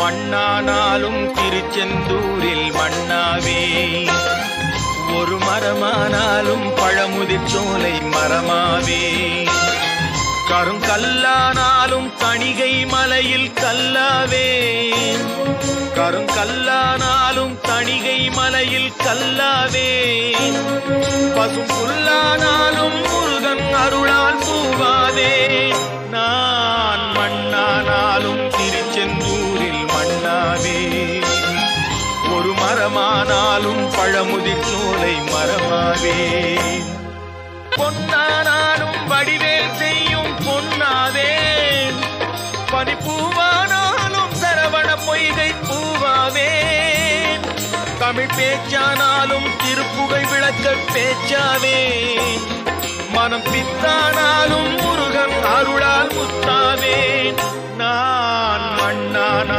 மண்ணானாலும் திருச்செந்தூரில் மண்ணாவே, ஒரு மரமானாலும் பழமுதிர் சோலை மரமாவே, கருங்கல்லானாலும் தணிகை மலையில் கல்லாவே, கருங்கல்லானாலும் தணிகை மலையில் கல்லாவே, பசும் புல்லானாலும் முருகன் அருளால் பூவாவே, நான் மண்ணானாலும் திருச்செந்தூரில் மண்ணாவே, ஒரு மரமானாலும் பழமுதிர் சோலை மரமாவே, பொன்னானாலும் வடிவேல் செய்யும் பொன்னாவே, பனிப்பூவானாலும் சரவண பொய்கை பூவாவே, தமிழ் பேச்சானாலும் திருப்புகை விளக்க பேச்சாவே, மனம் பித்தானாலும் முருகன் அருளால் முத்தாவே, நான் மண்ணானா